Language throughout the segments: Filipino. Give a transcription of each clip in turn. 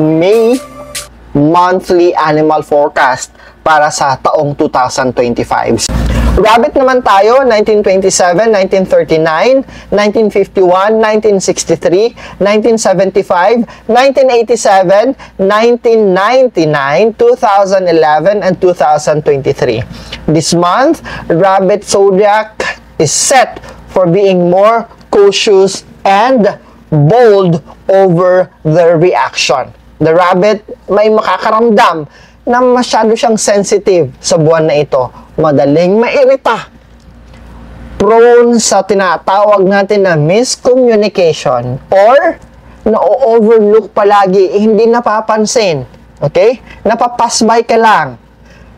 May monthly animal forecast para sa taong 2025. Rabbit naman tayo, 1927, 1939, 1951, 1963, 1975, 1987, 1999, 2011, and 2023. This month, Rabbit zodiac is set for being more cautious and bold over their reaction. The rabbit may makakaramdam na masyado siyang sensitive sa buwan na ito. Madaling mairita. Prone sa tinatawag natin na miscommunication or na-overlook palagi, hindi napapansin. Okay? Napapasbay ka lang.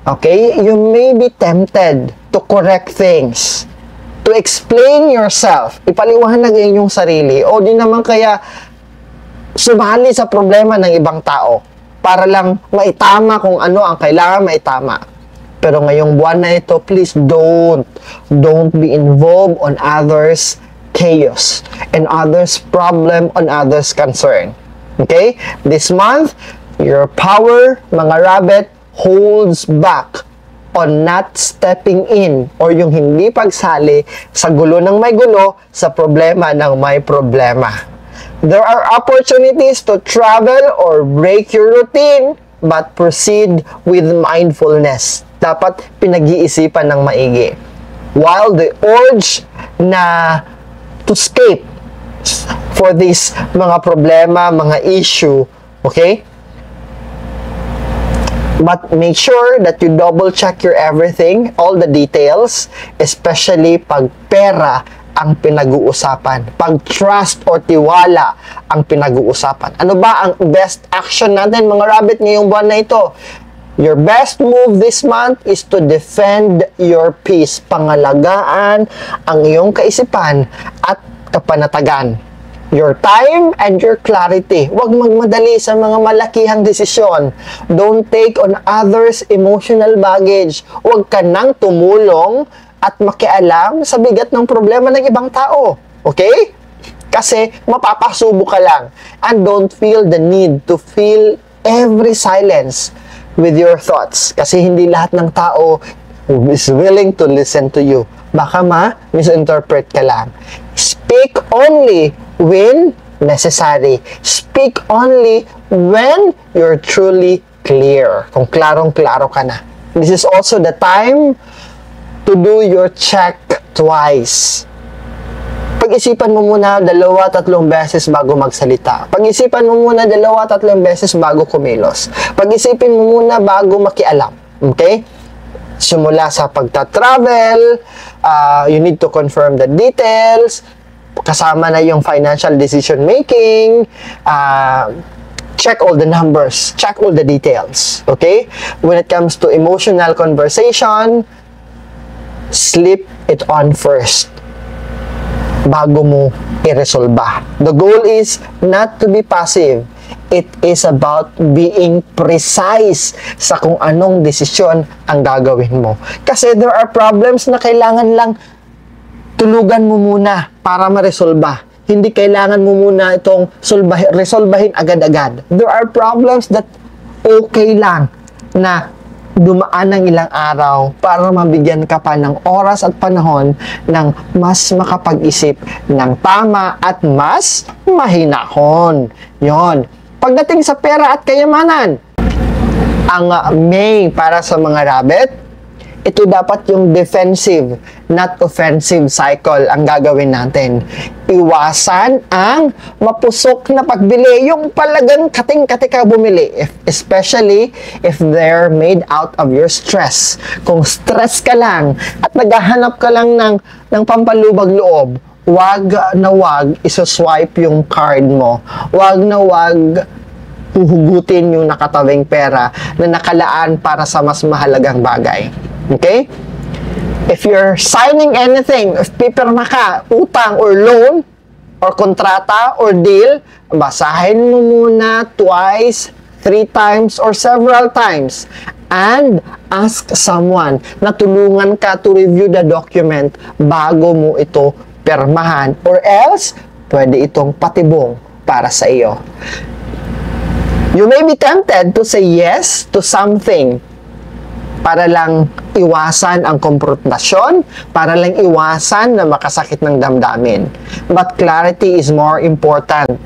Okay? You may be tempted to correct things. To explain yourself. Ipaliwanag inyong sarili. O di naman kaya sumali sa problema ng ibang tao para lang maitama kung ano ang kailangan maitama. Pero ngayong buwan na ito, please don't be involved on others' chaos and others' problem, on others' concern. Okay? This month, your power, mga rabbit, holds back on not stepping in or yung hindi pagsali sa gulo ng may gulo, sa problema ng may problema. There are opportunities to travel or break your routine, but proceed with mindfulness. Dapat pinag-iisipan ng maigi. While the urge na to escape for these mga problema, mga issue, okay? But make sure that you double check your everything, all the details, especially pag pera ang pinag-uusapan. Pag trust or tiwala ang pinag-uusapan. Ano ba ang best action natin, mga rabbit, ngayong buwan na ito? Your best move this month is to defend your peace. Pangalagaan ang iyong kaisipan at kapanatagan. Your time and your clarity. Huwag magmadali sa mga malakihang desisyon. Don't take on others' emotional baggage. Huwag ka nang tumulong at makialam sa bigat ng problema ng ibang tao. Okay? Kasi mapapasubo ka lang. And don't feel the need to fill every silence with your thoughts. Kasi hindi lahat ng tao is willing to listen to you. Baka ma-misinterpret ka lang. Speak only when necessary. Speak only when you're truly clear. Kung klarong-klaro ka na. This is also the time to do your check twice. Pag-isipan mo muna 2-3 beses bago magsalita. Pag-isipan mo muna 2-3 beses bago kumilos. Pag-isipin mo muna bago makialam. Okay? Simula sa pagta-travel, you need to confirm the details, kasama na yung financial decision making, check all the numbers, check all the details. Okay? When it comes to emotional conversation, slip it on first bago mo i-resolba. The goal is not to be passive. It is about being precise sa kung anong desisyon ang gagawin mo. Kasi there are problems na kailangan lang tulugan mo muna para ma-resolba. Hindi kailangan mo muna itong resolbahin agad-agad. There are problems that okay lang na dumaan ng ilang araw para mabigyan ka pa ng oras at panahon ng mas makapag-isip ng tama at mas mahinahon. Yon. Pagdating sa pera at kayamanan, ang May para sa mga rabbit, ito dapat yung defensive, not offensive cycle ang gagawin natin. Iwasan ang mapusok na pagbili, yung palagang kating-kati ka bumili, especially if they're made out of your stress. Kung stress ka lang at naghahanap ka lang ng pampalubag loob, wag na wag iso-swipe yung card mo. Wag na wag huhugutin yung nakatawing pera na nakalaan para sa mas mahalagang bagay. Okay? If you're signing anything, if pipirma ka, utang or loan, or kontrata or deal, basahin mo muna twice, 3 times, or several times. And ask someone na tulungan ka to review the document bago mo ito pirmahan. Or else, pwede itong patibong para sa iyo. You may be tempted to say yes to something para lang iwasan ang konfrontasyon, para lang iwasan na makasakit ng damdamin. But clarity is more important.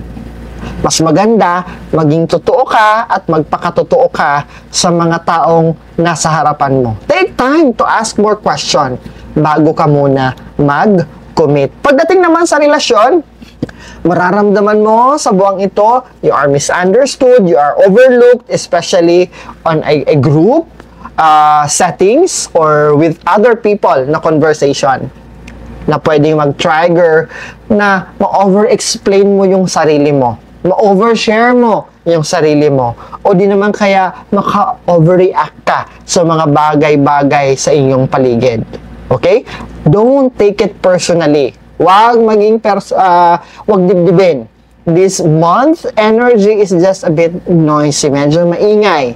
Mas maganda, maging totoo ka at magpakatotoo ka sa mga taong nasa harapan mo. Take time to ask more question bago ka muna mag-commit. Pagdating naman sa relasyon, mararamdaman mo sa buwang ito, you are misunderstood, you are overlooked, especially on a group settings or with other people na conversation na pwedeng mag-trigger na ma-over-explain mo yung sarili mo, ma-overshare mo yung sarili mo, o di naman kaya maka-overreact ka sa mga bagay-bagay sa inyong paligid. Okay? Don't take it personally. Wag dibdibin. This month, energy is just a bit noisy. Medyo maingay.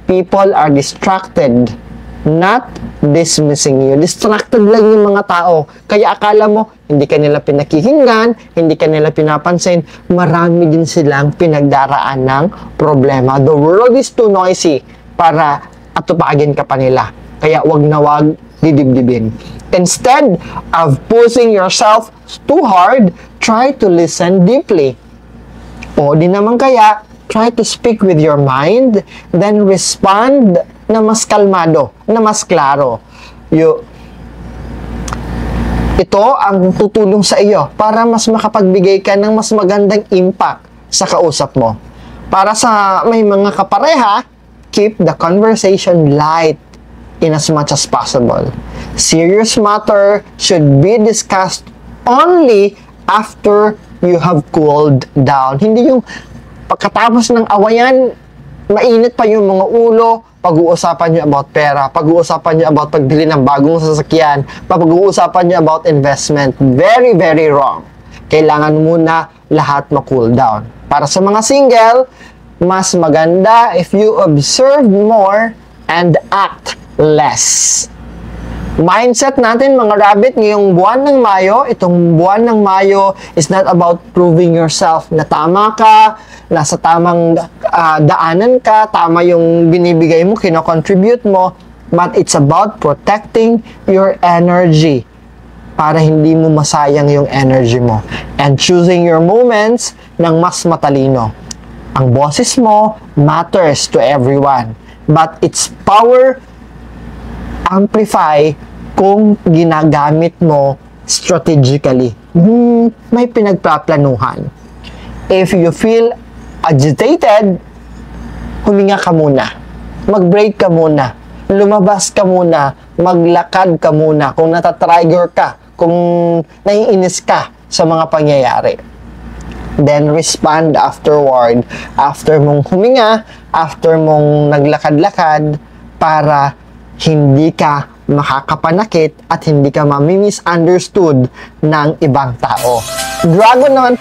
People are distracted, not dismissing you. Distracted lang yung mga tao. Kaya akala mo, hindi ka nila pinakikinggan, hindi ka nila pinapansin. Marami din silang pinagdaraan ng problema. The world is too noisy para atupagin ka pa nila. Kaya wag na wag didibdibin. Instead of pushing yourself too hard, try to listen deeply. O di naman kaya, try to speak with your mind, then respond na mas kalmado, na mas klaro. Ito ang tutulong sa iyo para mas makapagbigay ka ng mas magandang impact sa kausap mo. Para sa may mga kapareha, keep the conversation light in as much as possible. Serious matter should be discussed only after you have cooled down. Hindi yung pagkatapos ng awayan, mainit pa yung mga ulo, pag-uusapan nyo about pera, pag-uusapan nyo about pagbili ng bagong sasakyan, pag-uusapan nyo about investment. Very, very wrong. Kailangan muna lahat ma-cool down. Para sa mga single, mas maganda if you observe more and act less. Mindset natin mga rabbit ngayong buwan ng Mayo, itong buwan ng Mayo is not about proving yourself na tama ka, nasa tamang daanan ka, tama yung binibigay mo, kino-contribute mo, but it's about protecting your energy para hindi mo masayang yung energy mo and choosing your moments ng mas matalino. Ang boses mo matters to everyone, but its power amplify kung ginagamit mo strategically. May pinagpaplanuhan. If you feel agitated, huminga ka muna. Mag-break ka muna. Lumabas ka muna. Maglakad ka muna. Kung natatrigger ka, kung naiinis ka sa mga pangyayari. Then respond afterward. After mong huminga, after mong naglakad-lakad, para hindi ka makakapanakit at hindi ka mami-misunderstood ng ibang tao. Dragon naman